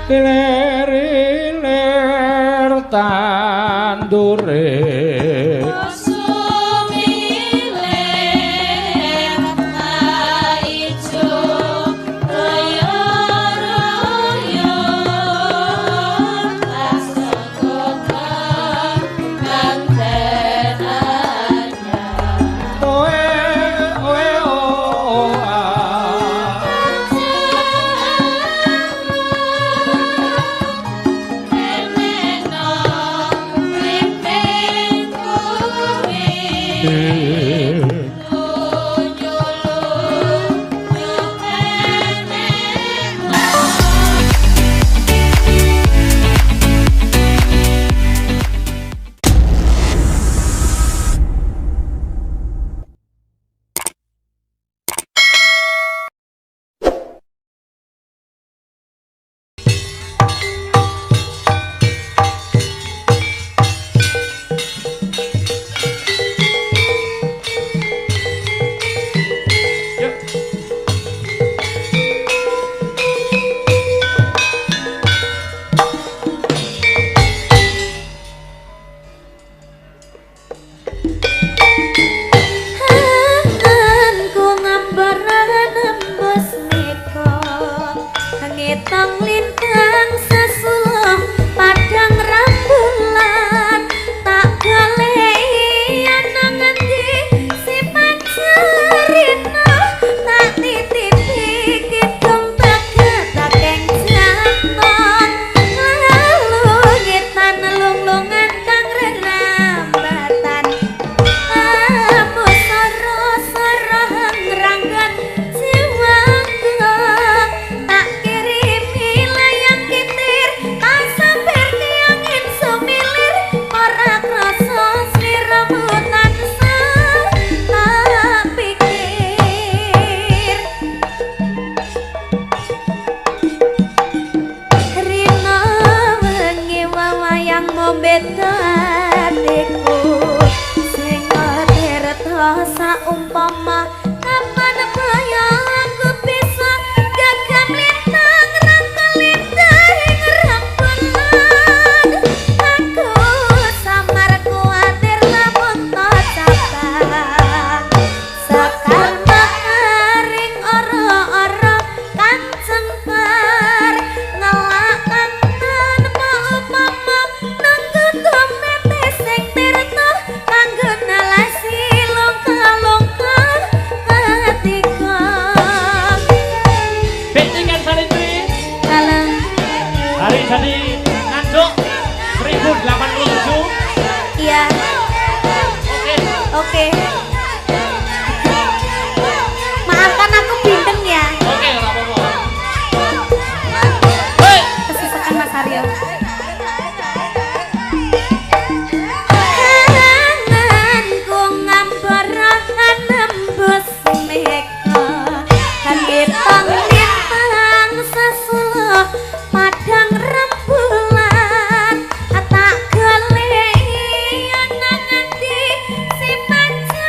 Lir tandure si panca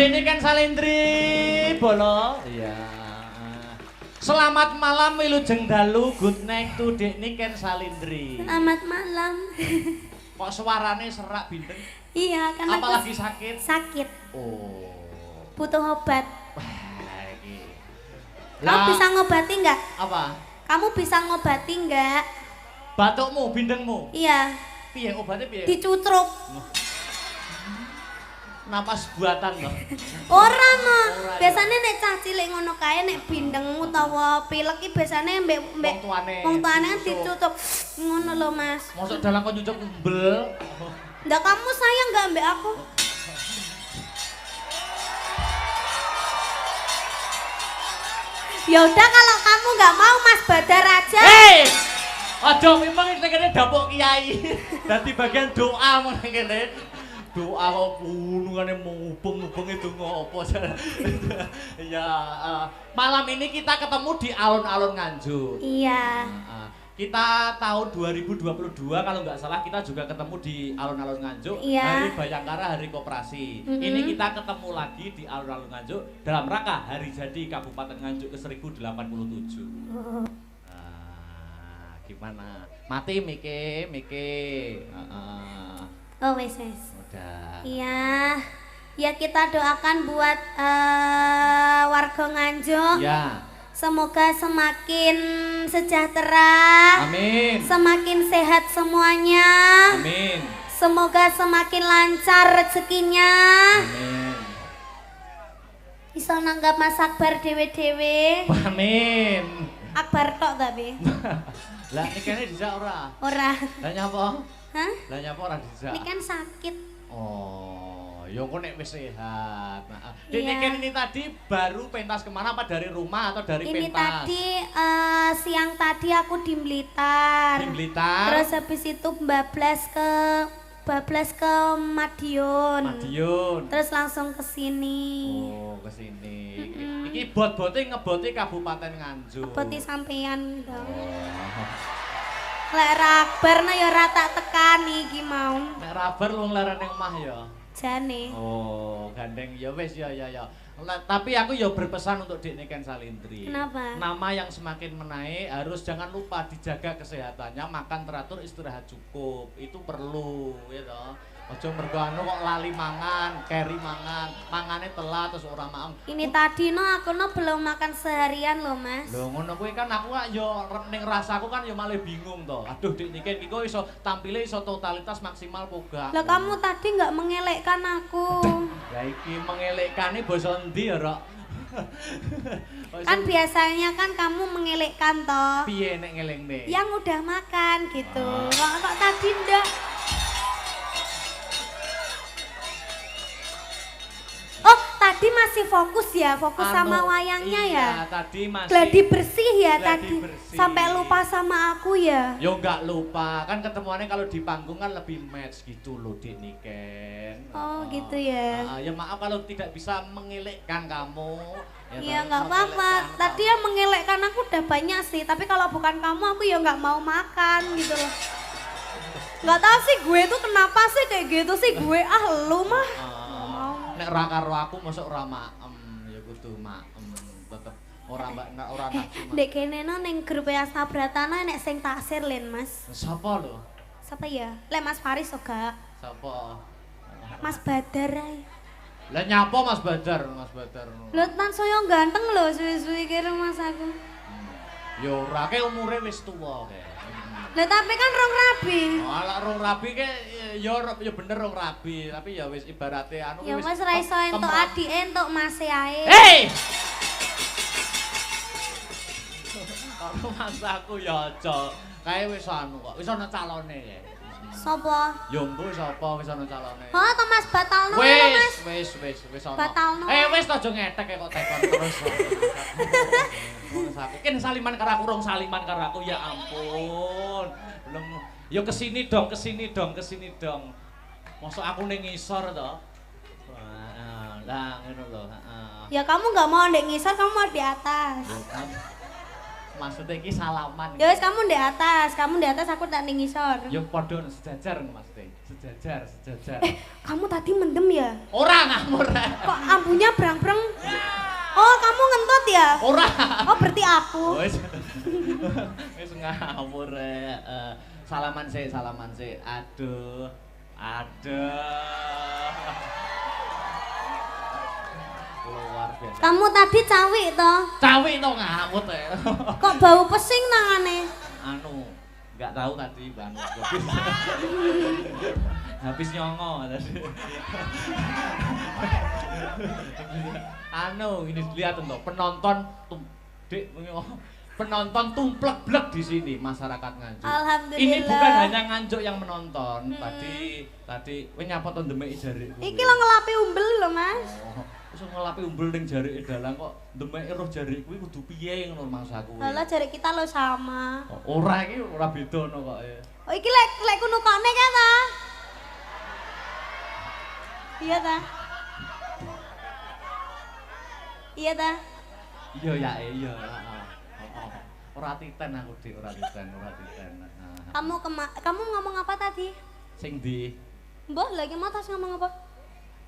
Dene kan Salendri, Bolo. Iya. Selamat malam Wilujeng Dalu, good night to Dekne Ken Salindri. Selamat malam. Kok suarane serak bintang? Iya, kan apa aku lagi sakit? Sakit. Oh. Butuh obat. Wah, iki. Kamu bisa ngobati enggak? Apa? Kamu bisa ngobati enggak? Batukmu, bindengmu? Iya. Piye obatnya piye? Dicutruk. Napas buatan loh. Ora no. Biasanya nek cah cilik ngono kae nek bindeng utawa pilek iki biasane mbek wong tuane kan dicutruk ngono lho Mas. Mosok dalang kok nyucuk umbel. Ndak kamu sayang enggak mbek aku? Ya udah kalau kamu nggak mau Mas Badar aja. Hei, aja memang ini kene dapuk kiai. Dadi bagian doa meneh kene. Doa kok punungane mubeng-mubeng itu ngopo. Ya, malam ini kita ketemu di alun-alun Nganjuk. Iya. Kita tahun 2022 kalau nggak salah kita juga ketemu di alun-alun Nganjuk, iya. Hari Bayangkara, Hari Koperasi. Ini kita ketemu lagi di alun-alun Nganjuk dalam rangka hari jadi Kabupaten Nganjuk ke 1087. Gimana? Mati Mike. Oh wes. Udah. Iya. Ya kita doakan buat warga Nganjuk. Ya. Semoga semakin sejahtera. Amin. Semakin sehat semuanya. Amin. Semoga semakin lancar rezekinya. Amin. Bisa nanggap Mas Akbar dewe-dewe. Amin. Akbar tok tapi. Lah nikane dijak ora? Ora. Lah nyapa? Hah? Lah nyapa ora dijak? Ini kan sakit. Oh, ya kok nek wis sehat. Nah, Iya. Ken ini tadi baru pentas kemana apa dari rumah atau dari Ini pentas? tadi siang tadi aku di Blitar. Di Blitar. Terus habis itu bablas ke Madiun. Terus langsung ke sini. Oh, ke sini. Iki bot-bote ngebote Kabupaten Nganjuk. Ngeboti sampean dong. Oh. Lek Akbar na ya ora tak tekani iki mau. Nek rabar lu nglarane omah ya. Jane. Oh, gandeng ya wis ya. Tapi aku ya berpesan untuk Dekne Ken Salindri. Kenapa? Nama yang semakin menaik harus jangan lupa dijaga kesehatannya, makan teratur, istirahat cukup. Itu perlu, ya toh. Aja mergo anu kok lali mangan, keri mangan, mangane telat terus ora maem. Ini tadi aku belum makan seharian loh Mas. Lho ngono kuwi kan aku ya ning rasaku kan ya malah bingung to. Aduh Dekne Ken iki kok iso tampile iso totalitas maksimal poga. Lah kamu tadi nggak mengelekkan aku. Lah iki mengelekane basa endi ya, Rok? Kan biasanya kan kamu mengelekkan toh. Piye nek ngelingne? Yang udah makan gitu. Kok tadi ndak? Oh, tadi masih fokus ya, sama wayangnya ya. Iya, tadi masih. Gladi bersih ya gladi tadi. Bersih. Sampai lupa sama aku ya. Yo enggak lupa, kan ketemuannya kalau di panggung kan lebih match gitu loh Dekne Ken. Oh, gitu ya. Ya maaf kalau tidak bisa mengelekkan kamu. Iya nggak apa-apa. Tadi yang mengelekkan aku udah banyak sih, tapi kalau bukan kamu aku ya nggak mau makan gitu loh. Nggak tahu sih gue tuh kenapa sih kayak gitu sih gue lu mah. Nek ra karo aku mosok ora maem ya kudu maem tetep ora nafsu. Ndek kene no ning grup Asta Bratana nek sing taksir Len Mas. Sapa lho? Siapa ya? Lek Mas Faris ora. Sapa? Mas Badar ae. Lah nyapa Mas Badar? Lho tansaya ganteng lho suwi-suwi kira Mas aku. Ya ora ke umure wis tuwa ke. Lah tapi kan rong rabi. Oh, ala rong rabi ke ya bener rong rabi, tapi ya wis ibarate anu ya wis ra iso entuk adike entuk mase ae. Hei! Karo mas aku ya aja. Kae wis anu kok, wis ana calone ya. Sopo? Ya mbuh sapa wis ana calone. Oh, to Mas Batalno lho Mas. Wis ana. Batalno. Wis aja ngetek kok tekon terus. Ken saliman karo aku, rong saliman karo aku, ya ampun. Belum. Ya kesini dong. Mosok aku ning ngisor to. Lah ngono lho, heeh. Ya kamu nggak mau ndek ngisor, kamu mau di atas. Maksudnya iki salaman. Ya wis kamu di atas, aku tak ning ngisor. Ya padha sejajar maksudnya. Sejajar. Kamu tadi mendem ya? Ora ngamur. Kok ambunya brang-brang? Oh, kamu ngentut ya? Ora. Oh, berarti aku. Wis. Wis ngawur. Salaman sih. Aduh. Luar biasa. Kamu tadi cawik toh? Cawik to ngamut ya. Kok bau pesing nangane? Anu, enggak tahu tadi Bang. Habis nyongo tadi. Anu, ini lihat tuh penonton penonton tumplek-blek di sini masyarakat Nganjuk. Alhamdulillah. Ini bukan hanya Nganjuk yang menonton. Tadi kowe nyapa to ndemek jarikku. Iki lo ngelapi umbel lho, Mas. Oh, wis ngelapi umbel ning jarike dalang kok ndemek roh jarik kuwi kudu piye ngono maksudku. Lah jarik kita lo sama. Ora iki ora bedono kok. Oh iki lek kuno kone kan ta? Iya ta? Iya ta? Iya ya, iya. Ora titen aku Dik, ora titen. Kamu ngomong apa tadi? Sing ndi? Mbah lagi mau tas ngomong apa?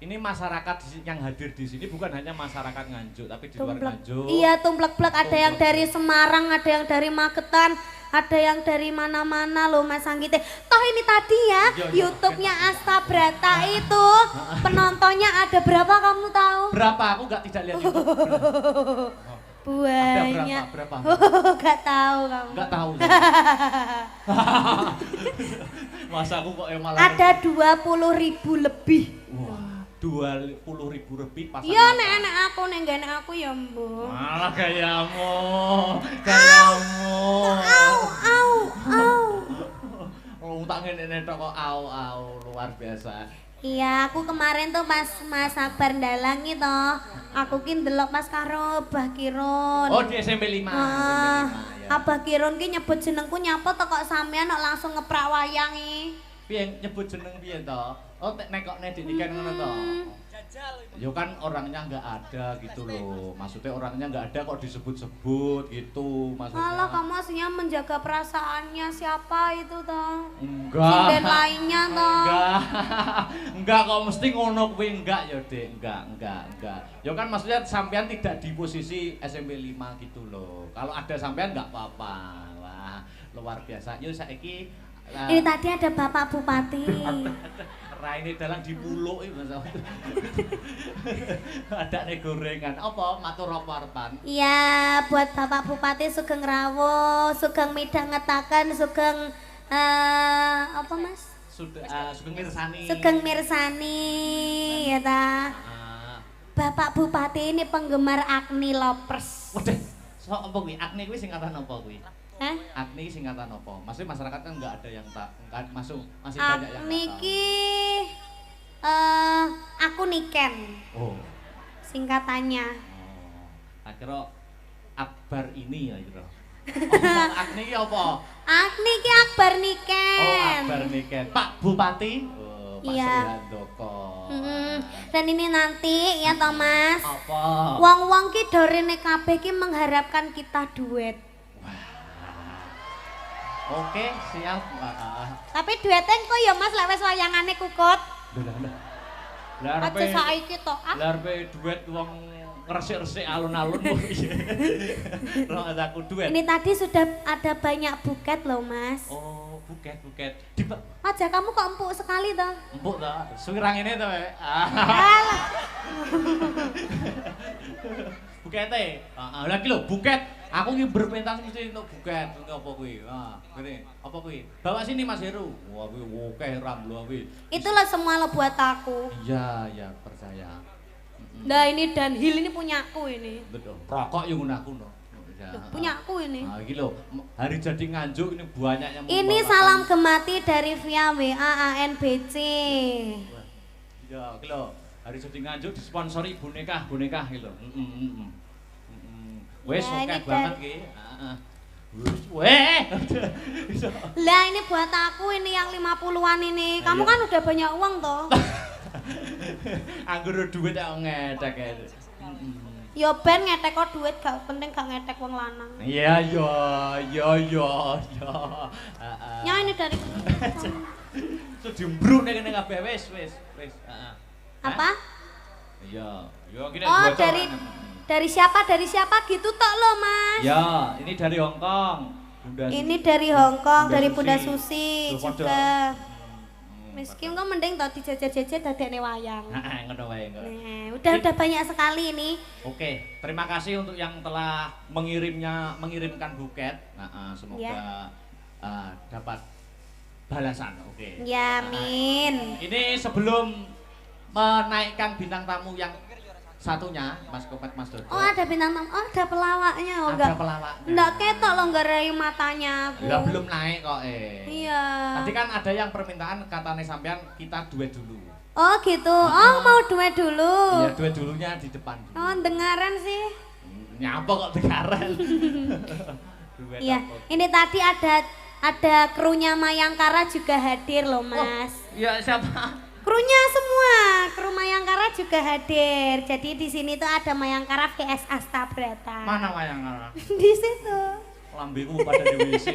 Ini masyarakat yang hadir di sini bukan hanya masyarakat Nganjuk, tapi di luar Nganjuk. Iya, tumplek-plek ada yang dari Semarang, ada yang dari Magetan, ada yang dari mana-mana loh Mas Anggite. Toh ini tadi ya, YouTube-nya Asta Brata itu penontonnya ada berapa kamu tahu? Berapa? Aku tidak lihat YouTube. Banyak. Ada berapa? Gak tahu kamu. Gak tahu. Masa aku kok malah ada 20.000 lebih. Wah, 20.000 lebih pas. Iya nek aku nek aku ya mbok. Malah gayamu. Oh, tak ngene tok kok au luar biasa. Iya, aku kemarin tuh pas Mas Akbar ndalang itu, aku ki ndelok pas karo Abah Kirun. Oh, di SMP 5. Ya. Ya. Abah Kirun ki nyebut jenengku nyapa to kok sampean kok langsung ngeprak wayang iki. Piye nyebut jeneng piye to? Oh, nek kok nek didikan ngono to. Ya kan orangnya nggak ada gitu loh. Maksudnya orangnya nggak ada kok disebut-sebut gitu maksudnya. Malah kamu aslinya menjaga perasaannya siapa itu toh? Enggak. Dan lainnya toh. Enggak kok mesti ngono kuwi enggak ya, Dek. Enggak. Ya kan maksudnya sampean tidak di posisi SMP 5 gitu loh. Kalau ada sampean enggak apa-apa. Wah, luar biasa. Yo saiki ini tadi ada Bapak Bupati. Raine dalang dipuluk iki Mas. Ada nih gorengan. Apa matur apa arepan? Iya, buat Bapak Bupati Sugeng Rawuh, Sugeng midhangetaken, Sugeng apa Mas? Sugeng Mirsani. Sugeng Mirsani ya ta. Bapak Bupati ini penggemar Agni Lovers. Waduh, sok apa kuwi? Agni kuwi singkatan apa kuwi? Hah? Agni singkatan apa? Maksudnya masyarakat kan nggak ada yang tak masuk masih banyak yang Agni tahu. ki aku Niken. Oh. Singkatannya. Oh. Akhirnya Akbar ini ya kira. Oh, Agni ki apa? Agni ki Akbar Niken. Oh, Akbar Niken. Pak Bupati. Oh, Pak Iya. Srihandoko. Dan ini nanti ya Thomas. Apa? Wong-wong ki dorene kabeh ki mengharapkan kita duet. Oke, siap. Tapi duetnya kok ya Mas lek wis wayangane kukut. Lah Aja saiki tok. Lah duet wong ngresik-resik alun-alun kok piye. Ora aku duet. Ini tadi sudah ada banyak buket loh Mas. Oh, buket. Aja kamu kok empuk sekali toh. Empuk ta? Suwirang ini to, Pak. Alah. Bukete. Heeh, lagi lho buket. Aku ki berpentas mesti untuk buket. Apa kuwi? Ngene. Apa kuwi? Bawa sini Mas Heru. Wah, kuwi akeh ram lho kuwi. Itulah semua lo buat aku. Iya, percaya. Nah ini Dunhill ini punyaku ini. Betul. Rokok yo ngono aku no. Punyaku ini. Nah, iki lho, hari jadi Nganjuk ini banyak yang Ini salam gemati dari via WA ANBC. Ya, iki lho, hari jadi Nganjuk disponsori boneka iki lho. Wes Ya, oke ini banget ki. Heeh. Weh. Lah ini buat aku ini yang 50-an ini. Kamu kan udah banyak uang toh. Anggur duit kok ngedek. Ya ben ngetek kok duit gak penting gak ngetek wong lanang. Iya, iya. Ya ini dari So dimbruk nek kene kabeh wis. Heeh. apa? Iya, gini Oh, bocor. dari siapa gitu tok lo, Mas. Ya, ini dari Hong Kong. Bunda Ini dari Hong Kong, Bunda dari Susi. Bunda Susi Loh, padha. juga. Miskin kok mending tau dijejer-jejer dadekne wayang. Heeh, ngono wae kok. Nah, udah banyak sekali ini. Oke, terima kasih untuk yang telah mengirimkan buket. Semoga Ya. dapat balasan. Oke. Ya, amin. Ini sebelum menaikkan bintang tamu yang satunya, Mas Kopet, Mas Dodo. Oh, ada bintang tamu. Oh, ada pelawaknya. Oh, Ada pelawaknya. enggak ketok lo enggak rayu matanya aku. Lah belum naik kok Iya. Tadi kan ada yang permintaan katanya sampean kita duet dulu. Oh, gitu. Oh, mau duet dulu. Iya, duet dulunya di depan dulu. Oh, dengaran sih. Nyapa kok dengaran. Duet Iya, apa? ini tadi ada krunya Mayangkara juga hadir loh, Mas. Iya, siapa? Krunya semua, kru Mayangkara juga hadir. Jadi di sini tuh ada Mayangkara VS Astabrata. Mana wayang? Di situ. Lambeku pada di WC.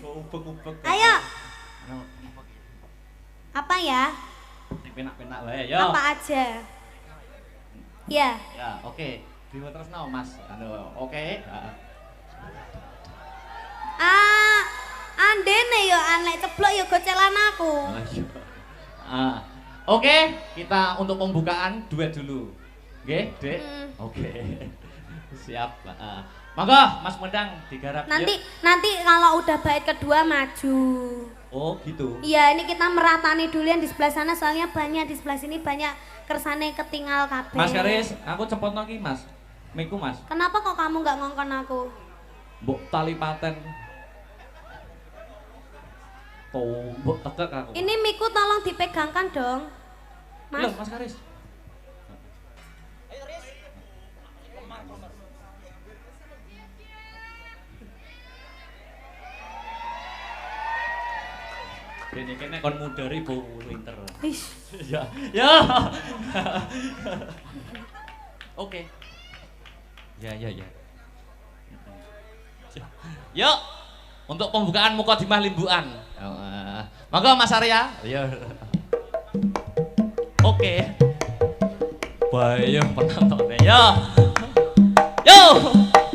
Upek-upek. Ayo. Apa ya? Penak-penak wae, yo. Apa aja? Ya. Ya, oke. Terusno, Mas. Oke. Andene yo anek ceblok yo gocelan aku. Oke, kita untuk pembukaan duet dulu. Oke, Dek? Oke. Siap. Monggo, Mas Medang digarap. Nanti kalau udah bait kedua maju. Oh, gitu. Iya, ini kita meratani dulu yang di sebelah sana soalnya banyak di sebelah sini banyak kersane ketinggal kabeh. Mas Karis, aku cepotno ki, Mas. Miku, Mas. Kenapa kok kamu nggak ngongkon aku? Mbok tali paten. Mbok tekek aku. Ini miku tolong dipegangkan dong. Mas. Loh, Mas Karis. Ini kene kon mudari bu winter. Ish. Ya. Ya. Oke. Ya. Yuk, untuk pembukaan Mukadimah Limbuan. Monggo Mas Arya. Ya. Oke. Bayo penontonnya. Ya. Yo.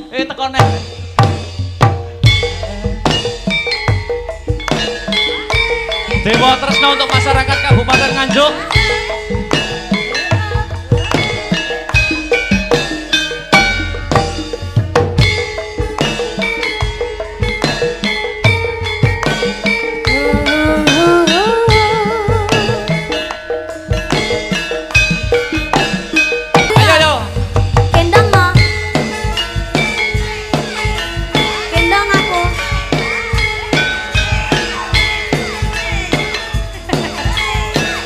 Tekone. Dewa Tresna untuk masyarakat Kabupaten Nganjuk. Ayo. Gendong mo. Gendong aku.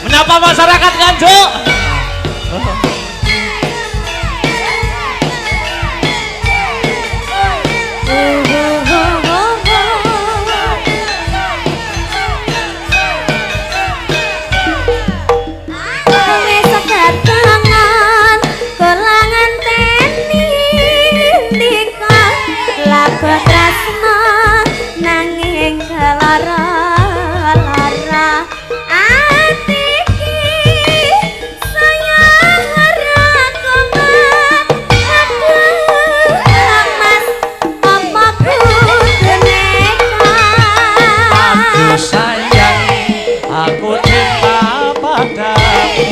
Menyapa masyarakat Nganjuk. Wis kedatangan kelangan teni ndika lagu tresna nanging kelara ati iki saya ora komat aduh mas apa kudune Aduh sayang, aku cinta padamu.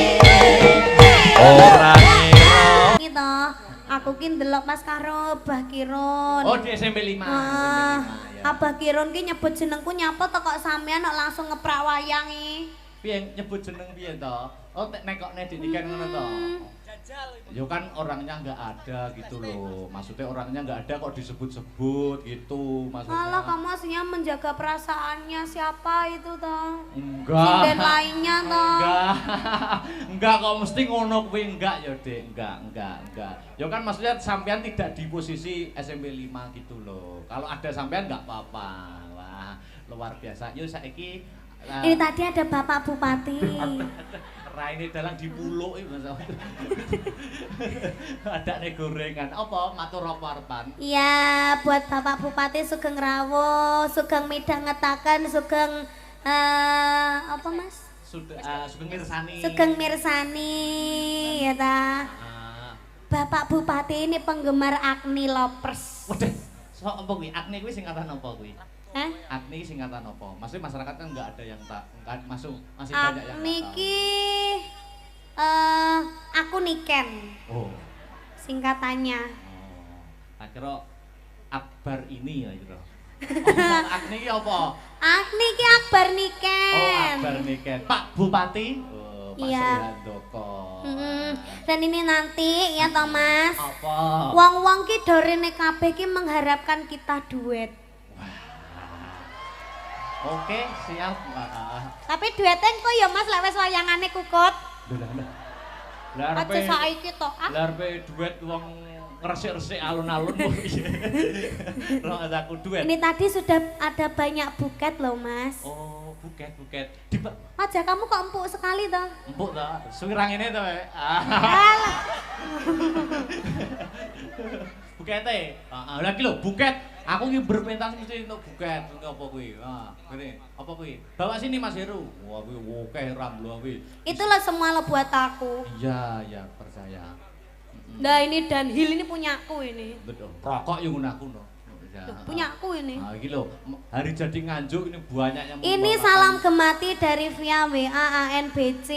Orang ngira. gitu. Aku ki ndelok pas karo Mbah Kirun. Oh, di SMP 5. Abah Kirun ki nyebut jenengku nyapa to kok sampean kok langsung ngeprak wayang iki. Piye nyebut jeneng piye to? Oh, nekokne didikan ngono to. Yo kan orangnya nggak ada gitu loh. Maksudnya orangnya nggak ada kok disebut-sebut gitu maksudnya. Malah kamu aslinya menjaga perasaannya siapa itu toh? Enggak. Sinden lainnya toh. Enggak. Enggak kok mesti ngono kuwi enggak ya, Dek. Enggak. Ya kan maksudnya sampean tidak di posisi SMP 5 gitu loh. Kalau ada sampean enggak apa-apa. Wah, luar biasa. Yo saiki Ini tadi ada Bapak Bupati. raine dalang dipuluki Mas. Adane gorengan. Apa matur apa arepan? Iya, buat Bapak Bupati Sugeng Rawo, Sugeng midhangetaken, Sugeng apa Mas? Sugeng mirsani. Sugeng mirsani ya ta. Bapak Bupati ini penggemar Agni Lovers. Waduh, so apa kuwi? Agni kuwi singkatan apa kuwi? Hah? Agni singkatan apa? Maksudnya masyarakat kan enggak ada yang tak masuk masih banyak yang Agni nggak tahu. ki aku Niken Oh. singkatannya. Oh. Tak kira Akbar ini ya kira. Oh, Agni ki apa? Agni ki Akbar Oh, Niken. Akbar Niken. Pak Bupati. Oh, Pak Iya. Srihandoko. Dan ini nanti ya Thomas. Apa? Wong-wong ki dorene kabeh ki mengharapkan kita duet. Oke, siap. Tapi duetnya kok ya Mas lek wis wayangane kukut. Lah Aja arepe saiki to. Ah. lah arepe duet wong ngresik-resik alun-alun kok piye. Ora ada aku duet. Ini tadi sudah ada banyak buket loh Mas. Oh, buket. Aja kamu kok empuk sekali toh. Empuk ta? Suwirang ini to, Alah. Bukete. Heeh, lha iki lho buket. Aku iki berpentas mesti untuk buket. Ini apa kuwi? Ngene. Apa kuwi? Bawa sini Mas Heru. Wah, kuwi akeh ramblo kuwi. Itulah semua lo buat aku. Iya, ya percaya. Nah ini Dunhill ini punyaku ini. Betul. Rokok yang gunaku no. Ya. Punyaku ini. Nah, iki lho, hari jadi Nganjuk ini banyak yang Ini membawakan- salam gemati dari via WA ANBC.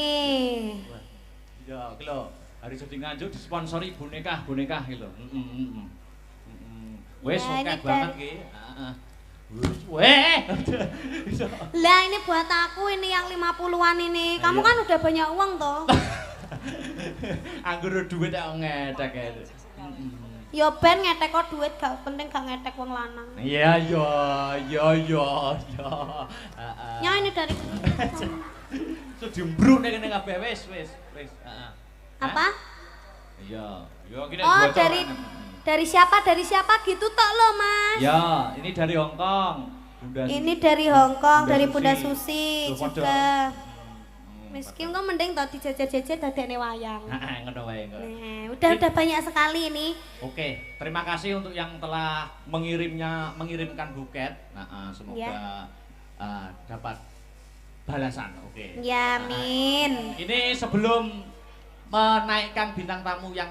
Ya, iki lho, hari jadi Nganjuk disponsori boneka iki lho. Wes Ya, oke ini banget dari- ki. Heeh. Weh. Lah ini buat aku ini yang 50-an ini. Kamu Iya. kan udah banyak uang toh. Anggur duit tak ngedek ya. Ya ben ngetek kok duit gak penting gak ngetek wong lanang. Iya, Heeh. Ya ini dari So dimbruk nek kene kabeh wis. Heeh. apa? Iya, gini Oh bocoran. dari siapa gitu tok lo Mas. Ya, ini dari Hong Kong. Bunda Ini dari Hong Kong, Bunda dari Susi. Bunda Susi Tuh, juga. padha. Miskin kok mending tau dijajar-jajar dadekne wayang. Heeh, ngono wae kok. Nah, udah banyak sekali ini. Oke, terima kasih untuk yang telah mengirimkan buket. Nah, semoga Ya. dapat balasan. Oke. Ya, amin. Ini sebelum menaikkan bintang tamu yang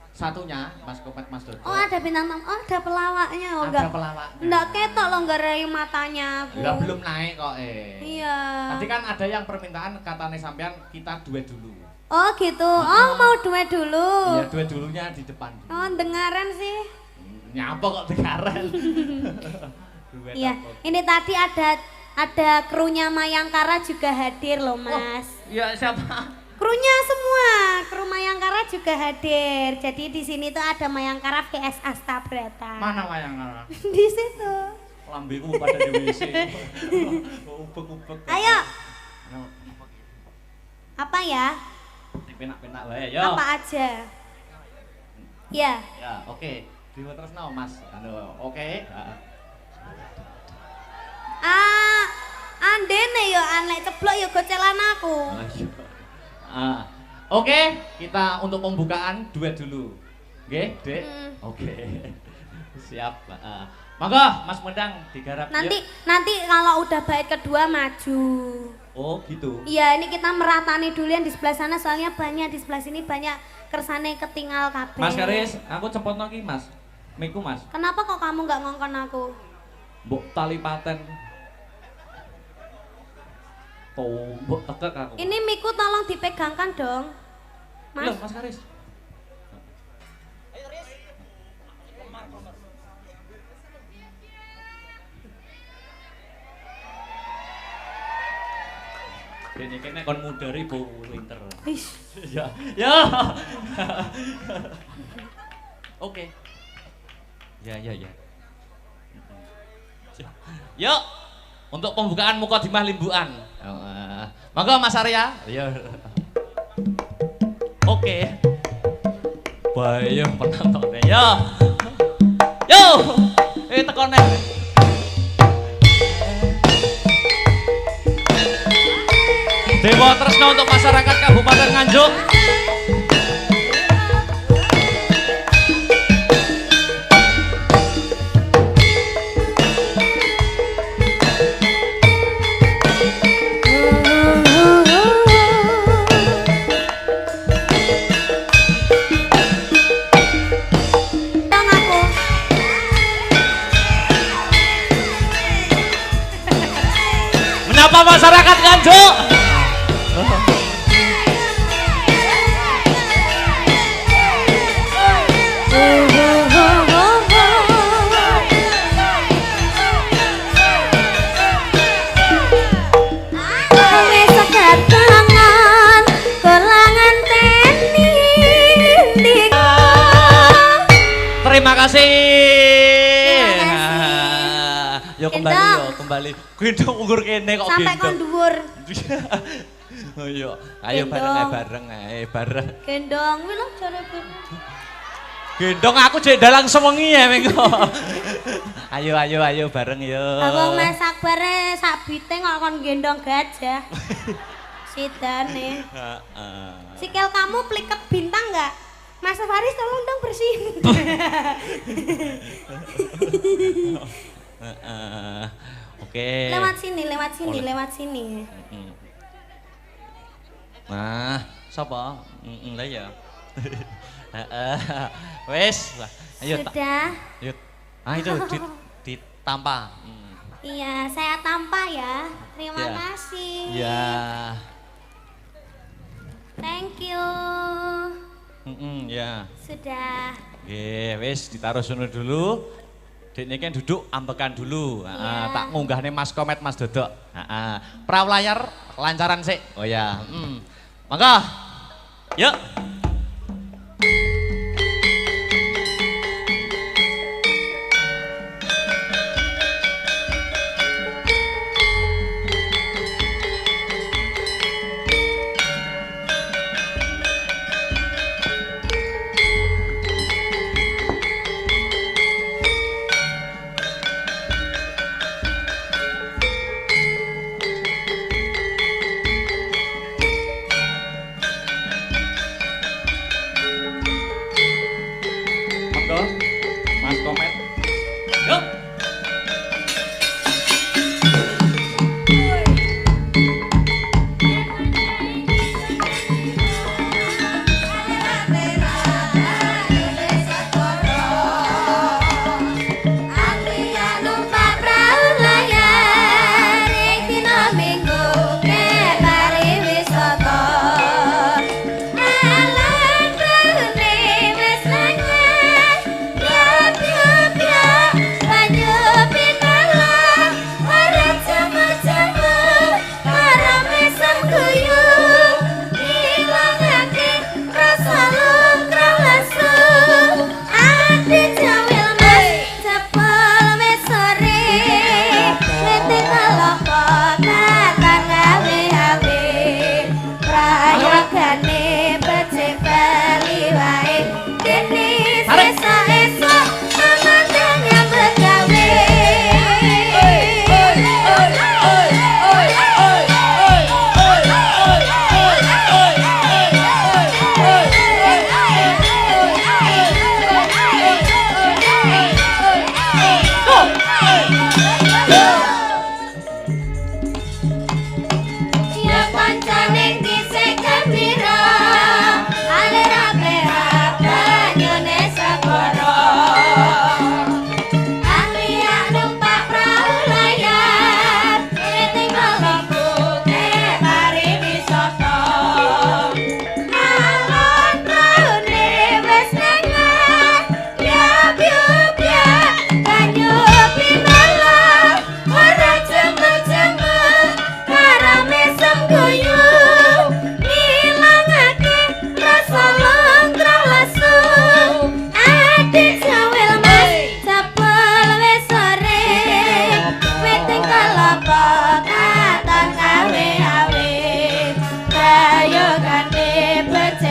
satunya, Mas Kopet, Mas Dodo. Oh, ada bintang tamu. Oh, ada pelawaknya. Oh, ada pelawaknya. enggak ketok lo nggarai matanya aku. Lah belum naik kok Iya. Tadi kan ada yang permintaan katanya sampean kita duet dulu. Oh, gitu. Oh, mau duet dulu. Iya, duet dulunya di depan. Oh, dengaran sih. Nyapa kok dengaran. Duet Iya. apa? Ini tadi ada krunya Mayangkara juga hadir loh, Mas. Iya, siapa? Krunya semua, kru Mayangkara juga hadir. Jadi di sini tuh ada Mayangkara VS Astabrata. Mana wayang Nara? Di situ. Lambeku pada di WC. Ubek-ubek. Ayo. Apa ya? Penak-penak wae, yo. Apa aja? Ya. Ya, oke. Diwa terus no, Mas. Oke. Andene yo anek ceblok yo gocelan aku. Oke, kita untuk pembukaan duet dulu. Oke, Dek? Oke. Siap. Monggo, Mas Mendang digarap. Nanti kalau udah bait kedua maju. Oh, gitu. Iya, ini kita meratani dulu yang di sebelah sana soalnya banyak di sebelah sini banyak kersane ketinggal kabeh. Mas Karis, aku cepotno ki, Mas. Miku, Mas. Kenapa kok kamu nggak ngongkon aku? Mbok tali paten. Mbok tekek aku. Ini miku tolong dipegangkan dong. Mas. Loh, Mas Karis. Ini kayaknya kon mudari bu winter. Ish. Ya, ya. Oke. Ya. Yuk, untuk pembukaan Mukadimah Limbuan. Monggo Mas Arya. Ya. Oke. Bayang penontonnya. Ya. Yo. Tekone. Dewa Tresno untuk masyarakat Kabupaten Nganjuk. Menyapa masyarakat Nganjuk. Terima kasih. Yo kembali. Gendong ukur kene kok sampai kon dhuwur. Oh iya, ayo bareng. Gendong kuwi lho jare. Gendong aku jek dalang sewengi ya mengko. Ayo bareng yo. Abang masak bare sak bite kok kon gendong gajah. Sidane. Heeh. Sikil kamu pliket bintang enggak? Mas Faris tolong dong bersihin. Oke. Lewat sini. Nah, sapa? Lah ya. Wes, ayo. Sudah. Ayo. Ah itu ditampa. Iya, saya tampah ya. Terima Ya. kasih. Ya. Thank you. Ya. Sudah. Nggih, wis ditaruh sono dulu. Dekne kan duduk ambekan dulu. Iya. Tak ngunggahne Mas Komet Mas Dodok. Pra layar lancaran sik. Oh ya. Mangga. Yuk. Mas Komet. Yuk.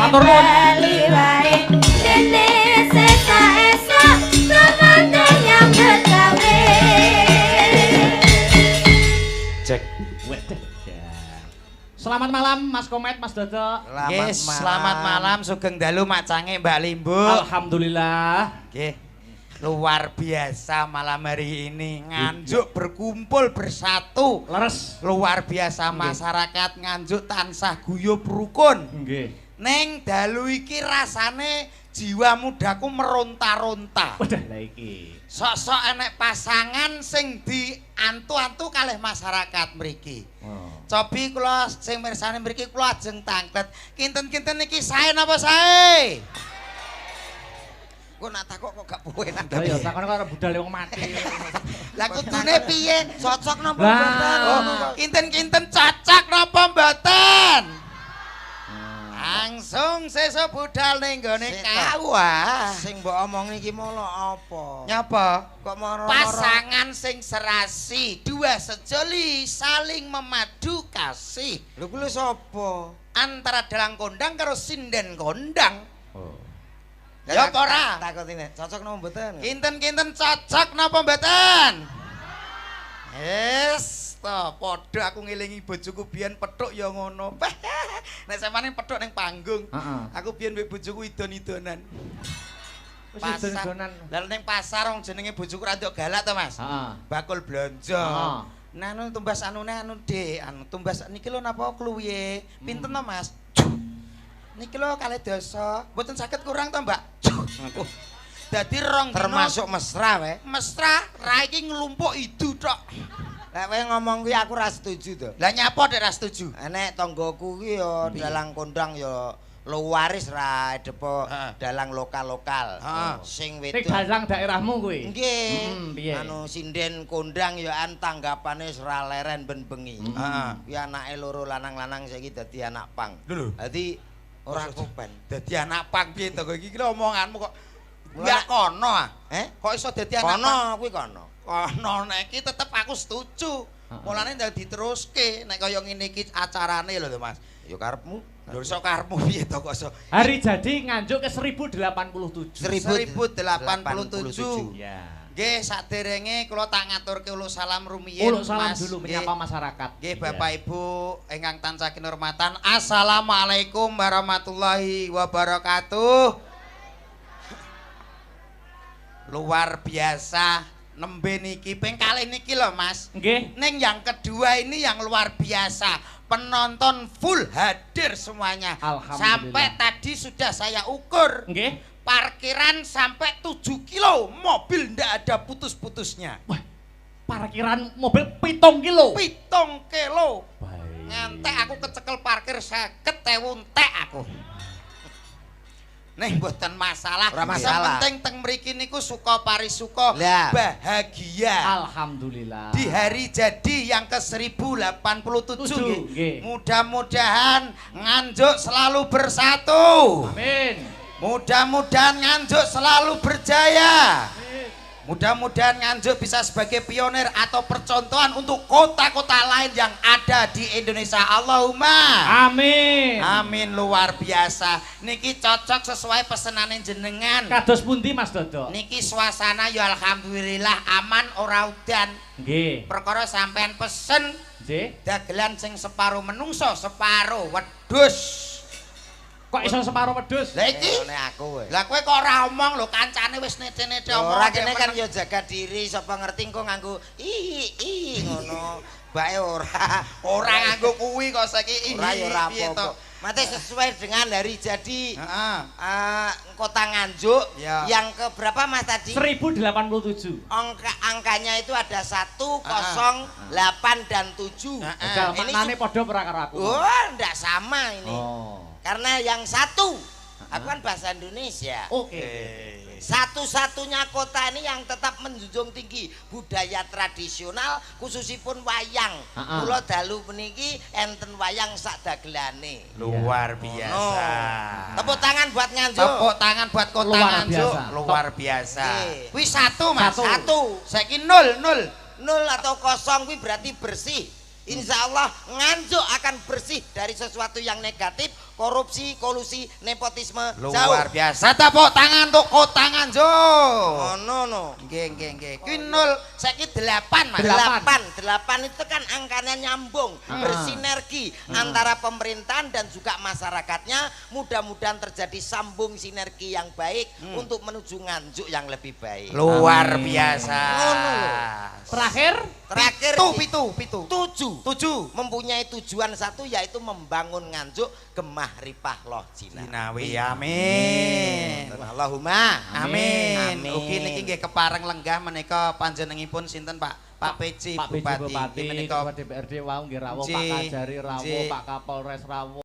Matur nuwun. Cek. Selamat malam Mas Komet, Mas Dodo. Selamat malam Sugeng dalu macange Mbak Limbu. Alhamdulillah. Nggih. Luar biasa malam hari ini Nganjuk berkumpul bersatu. Leres. Luar biasa masyarakat Nganjuk tansah guyub rukun. Nggih. Ning dalu iki rasane jiwa mudaku meronta-ronta. Wadah lha iki. Sok-sok enek pasangan sing diantu-antu kalih masyarakat mriki. Cobi kula sing mirsani mriki kula ajeng tanglet. Kinten-kinten iki sae napa sae? Kok nak takok kok gak penak. Lah ya takon karo budal wong mati. Lah kudune piye? Cocok napa mboten? Kinten-kinten cocok napa mboten? Langsung sesuk budal ning gone kawah. Sing mbok omong iki molo apa? Nyapa? Kok moro Pasangan sing serasi, dua sejoli saling memadu kasih. Lho kuwi sapa? Antara dalang kondang karo sinden kondang. Lah, Ya apa ora? Takutine cocok napa mboten? Kinten-kinten cocok napa mboten? Yes, to padha aku ngelingi bojoku biyen pethuk ya ngono. Nek sampeyan pethuk ning panggung. Aku biyen mbek bojoku idon-idonan. Wis Pasar. idon-idonan. Lah ning pasar wong jenenge bojoku ra nduk galak to, Mas. Heeh. Bakul blonjo. Heeh. Nah, anu tumbas anune anu Dik, anu tumbas niki lho napa kluwihe? Pinten to, Mas? Niki lho 2.000. Mboten saged kurang to, Mbak? Dadi rong dina Termasuk mesra wae. mesra ra iki nglumpuk idu tok. Lek kowe ngomong kuwi aku ra setuju to. Lah nyapa Dek ra setuju? Enek tanggoku kuwi ya dalang kondang ya luwaris ra depo dalang lokal-lokal. Sing Ning wedok. dalang daerahmu kuwi. Nggih. Piye? Anu sinden kondang ya an tanggapane wis ra leren ben bengi. Heeh. Kuwi anake loro lanang-lanang saiki dadi anak pang. Lho. Dadi ora kopen. Dadi anak pang piye to iki lho omonganmu kok Mulai- enggak kono ah. Kok iso dadi anak pang? Kono kuwi kono. Kono nek iki tetep aku setuju. Mulane ndak diteruske nek kaya ngene iki acarane lho Mas. Ya karepmu. Lho iso karepmu piye to kok iso? Hari jadi nganjuk ke 1087. 1087. Ya. Nggih, saderenge kula tak ngaturke uluk salam rumiyin Uluk salam Mas. dulu Nggih. menyapa masyarakat. Nggih Bapak Ibu ingkang tansah kinurmatan. Assalamualaikum warahmatullahi wabarakatuh. Luar biasa nembe niki ping kalih niki lho Mas. Nggih. Ning yang kedua ini yang luar biasa. Penonton full hadir semuanya. Alhamdulillah. Sampai tadi sudah saya ukur. Nggih. Parkiran sampai 7 kilo. Mobil ndak ada putus-putusnya. Wah. Parkiran mobil 7 kilo. 7 kilo. Baik. Ngantek aku kecekel parkir 50.000 entek aku. Ning mboten masalah. Ora masalah. Penting teng mriki niku suka parisuka Lah. bahagia. Alhamdulillah. Di hari jadi yang ke-1087 Nggih. mudah-mudahan Nganjuk selalu bersatu. Amin. Mudah-mudahan Nganjuk selalu berjaya. Mudah-mudahan Nganjuk bisa sebagai pionir atau percontohan untuk kota-kota lain yang ada di Indonesia. Allahumma Amin. amin. Luar biasa. Niki cocok sesuai pesenane jenengan. Kados pundi Mas Dodo? Niki suasana ya alhamdulillah aman ora udan. Nggih. Perkara sampean pesen Nggih. dagelan sing separuh menungso, separuh wedhus. Kok iso separo wedhus? Lah iki Ngene aku wae. lah kowe kok ora omong lho kancane wis nete-nete omong. Ora kene kan ya jaga diri sapa ngerti engko nganggo ngono. Bae ora nganggo kuwi kok saiki ora ya ora piye to? apa-apa. Mate sesuai dengan hari jadi Heeh. Kota Nganjuk Ya. yang ke berapa Mas tadi? 1087. Angkanya itu ada 1, 0, 8 dan 7. Jal Ini maknane padha ora karo aku. Oh, enggak sama ini. Oh. Karena yang 1 aku kan bahasa Indonesia. Oke. Satu-satunya kota ini yang tetap menjunjung tinggi budaya tradisional khususipun wayang. Kula dalu meniki enten wayang sak dagelane. Luar biasa. Tepuk tangan buat Nganjuk. Tepuk tangan buat kota Luar Nganjuk. biasa. Luar biasa. Oke. Kuwi 1 Mas. Satu. 1. Saiki 0. 0 atau 0 kuwi berarti bersih. Insya Allah Nganjuk akan bersih dari sesuatu yang negatif. korupsi, kolusi, nepotisme Luar jauh. biasa. Tepuk tangan untuk Kota Nganjuk. No. Nggih. Kuwi 0 saiki 8 Mas. 8 itu kan angkanya nyambung, bersinergi antara pemerintahan dan juga masyarakatnya. Mudah-mudahan terjadi sambung sinergi yang baik untuk menuju Nganjuk yang lebih baik. Luar biasa. Terakhir Pitu. 7 mempunyai tujuan satu, yaitu membangun Nganjuk gemah ripah loh Cina. Dinawi amin. Allahumma Amin. Ugi niki nggih kepareng lenggah menika panjenenganipun sinten Pak PJ Pak PJ Bupati. Bupati, Niki menika Ketua DPRD wau nggih rawuh, Pak Nggih, Kajari rawuh, nggih. Pak Kapolres rawuh.